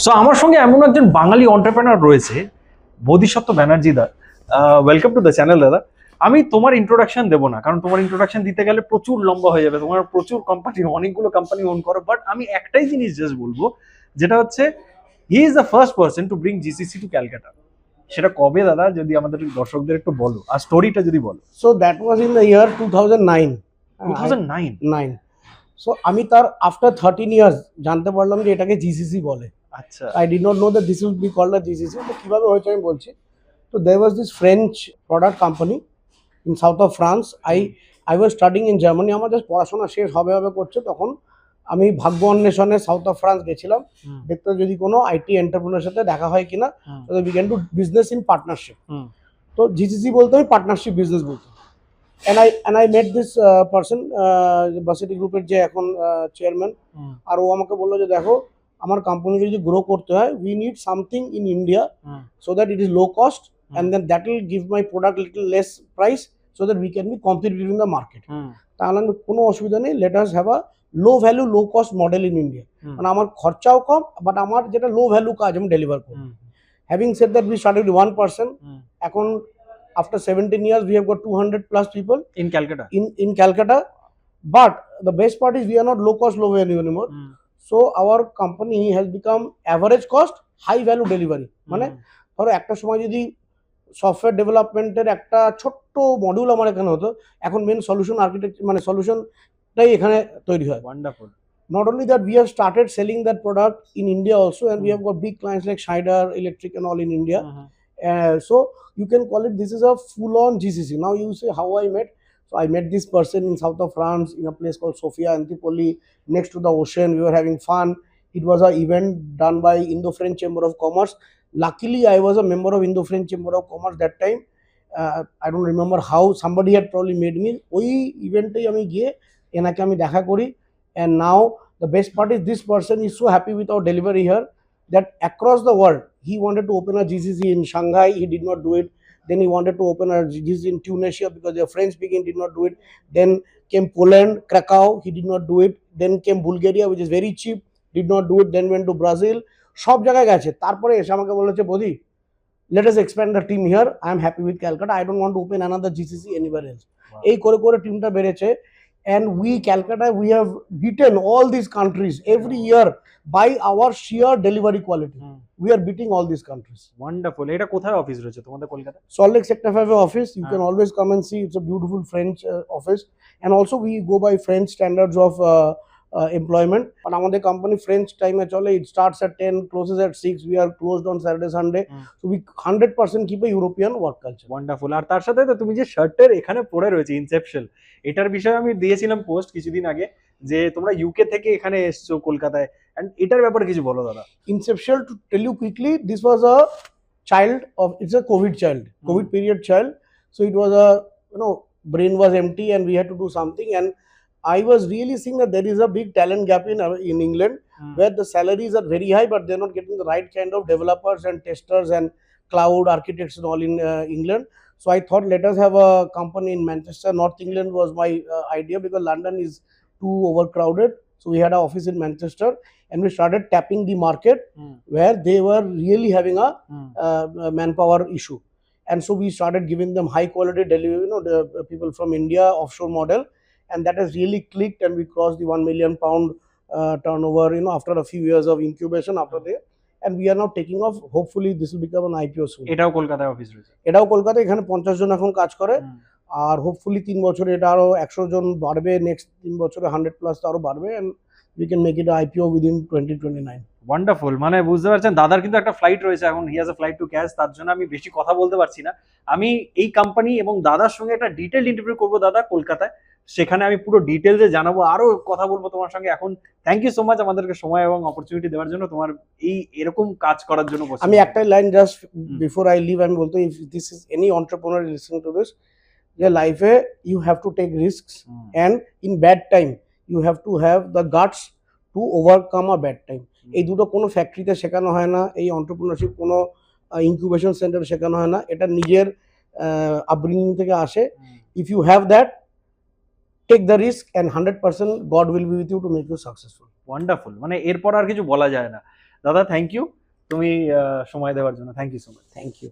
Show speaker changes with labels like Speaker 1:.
Speaker 1: So আমার সঙ্গে এমন একজন বাঙালি এন্টারপ্রেনার রয়েছে, বোধিসত্ত্ব ব্যানার্জি দা। ওয়েলকাম টু দ্য চ্যানেল দাদা। আমি তোমার ইন্ট্রোডাকশন দেবো না, কারণ তোমার ইন্ট্রোডাকশন দিতে গেলে প্রচুর লম্বা হয়ে যাবে। তোমার প্রচুর কোম্পানি, অনেকগুলো কোম্পানি ওন করো, বাট আমি একটাই জিনিস জাস্ট বলবো, যেটা হচ্ছে he is the first person to bring GCC to Calcutta. সেটা কবে দাদা, যদি আমাদের দর্শকদের একটু বলো, আর স্টোরিটা যদি বলো।
Speaker 2: So that was in the year 2009.
Speaker 1: 2009?
Speaker 2: 9. So আমি তার after 13 years জানতে পারলাম যে এটাকে GCC বলে।
Speaker 1: আচ্ছা।
Speaker 2: I did not know that this would be called a GCC. তো কিভাবে হয়েছে আমি বলছি। So there was this French product company in south of France. I was studying in Germany. আমার জাস্ট পড়াশোনা শেষ হবে করছে, তখন আমি ভাগ্য অন্বেষণে সাউথ অফ ফ্রান্স গেছিলাম দেখতে যদি কোনো আইটি এন্টারপ্রেনারের সাথে দেখা হয় কিনা, so that we can do business in partnership. তো GCC বলতে আমি পার্টনারশিপ বিজনেস বলতাম। and I met this person, বাসিটি গ্রুপের যে এখন চেয়ারম্যান, আর ও আমাকে বললো যে দেখো আমার কোম্পানিকে যদি গ্রো করতে হয়, we need something in India so that it is low cost and then that will give my product little less price so that we can be competitive in the market. তাহলে কোনো অসুবিধা নেই, let us have a low value low cost model in India. মানে আমার খরচাও কম, but আমার যেটা লো value কাজ আমি ডেলিভার করব। Having said that, we started with one person. এখন after 17 years we have got 200 plus people
Speaker 1: in Calcutta.
Speaker 2: In Calcutta, but the best part is we are not low cost low value anymore. So our company has become average cost high value delivery. মানে ধরো একটা সময় যদি software ডেভেলপমেন্টের একটা ছোট্ট module আমার এখানে হতো, এখন মেন সলিউশন আর্কিটেকচার মানে সলিউশনটাই এখানে তৈরি হয়।
Speaker 1: Wonderful.
Speaker 2: Not only that, we have started selling that product in India also, and we have got big clients like Schneider Electric and all in India. So you can call it, this is a full-on GCC. Now you say how I met. So I met this person in south of France in a place called Sofia Antipoli, next to the ocean. We were having fun. It was an event done by Indo-French Chamber of Commerce. Luckily, I was a member of Indo-French Chamber of Commerce that time. I don't remember how, somebody had probably made me. ওই ইভেন্টেই আমি গিয়ে এনাকে আমি দেখা করি, and now the best part is this person is so happy with our delivery here that across the world he wanted to open a GCC in Shanghai. He did not do it. Then he wanted to open a GCC in Tunisia because they are French speaking, did not do it. Then came Poland, Krakow, he did not do it. Then came Bulgaria, which is very cheap, did not do it. Then went to Brazil. সব জায়গায় গেছে, তারপরে এসে আমাকে বলেছে বোধি, let us expand the team here. I am happy with Calcutta. I don't want to open another GCC anywhere else. এই করে করে টিমটা বেড়েছে, and we Calcutta, we have beaten all these countries every year by our sheer delivery quality. We are beating all these countries.
Speaker 1: Wonderful. এটা কোথায় office রয়েছে তোমাদের Kolkata?
Speaker 2: Salt Lake Sector 5 office. You can always come and see. It's a beautiful French office, and also we go by French standards of employment. And আমাদের company French time এ চলে. It starts at 10, closes at 6. We are closed on Saturday, Sunday. So we 100% keep a European work culture.
Speaker 1: Wonderful. আর তার সাথে তো তুমি যে শার্টের এখানে পরে রয়েছে ইনসেপশন, এটার বিষয়ে আমি দিয়েছিলাম পোস্ট কিছুদিন আগে, যে তোমরা ইউকে থেকে এখানে এসছো কলকাতায়, এন্ড এটার ব্যাপারে কিছু বলো দাদা।
Speaker 2: Inception, to tell you quickly, this was a child of, it's a COVID child, COVID period child. So it was a, brain was empty and we had to do something, and I was really seeing that there is a big talent gap in England, where the salaries are very high but they're not getting the right kind of developers and testers and cloud architects and all in England. So I thought, let us have a company in Manchester. North England was my idea because London is too overcrowded. So we had an office in Manchester, and we started tapping the market where they were really having a manpower issue. And so we started giving them high quality delivery, the people from India, offshore model, and that has really clicked, and we crossed the 1 million pound turnover, after a few years of incubation after there. And we are now taking off. Hopefully this will become an IPO soon.
Speaker 1: এটাও কলকাতায় office রয়েছে?
Speaker 2: এটাও কলকাতা, এখানে 50 জন এখন কাজ করে, আর hopefully 3 বছরে এটা আরো 100 জন বাড়বে, নেক্সট 3 বছরে 100 প্লাস আরো বাড়বে, and we can make it an IPO within 2029.
Speaker 1: Wonderful. মানে বুঝতে পারছেন দাদার কিন্তু একটা ফ্লাইট রয়েছে এখন, he has a flight to catch, তার জন্য আমি বেশি কথা বলতে পারছি না। আমি এই কোম্পানি এবং দাদার সঙ্গে একটা ডিটেইলড ইন্টারভিউ করবো দাদা কলকাতায়, সেখানে আমি পুরো ডিটেইলসে জানাবো, আরো কথা বলবো তোমার সঙ্গে। এখন থ্যাংক ইউ সো মাচ আমাদেরকে সময় এবং অপরচুনিটি দেওয়ার জন্য, তোমার এই এরকম কাজ করার জন্য।
Speaker 2: আমি একটা line just before I leave আমি বলতে, if this is any entrepreneur listening to this, যে লাইফে you have to take risks, and in bad time you have to have the guts to overcome a bad time. এই দুটো কোনো ফ্যাক্টরিতে শেখানো হয় না, এই এন্টারপ্রেনারশিপ কোনো ইনকিউবেশন সেন্টারে শেখানো হয় না, এটা নিজের আপব্রিঙ্গিং থেকে আসে। If you have that, take the risk and 100% God will be with you to make you successful.
Speaker 1: Wonderful. মানে এরপর আর কিছু বলা যায় না। দাদা থ্যাংক ইউ, তুমি সময় দেওয়ার জন্য thank you so much.
Speaker 2: Thank you.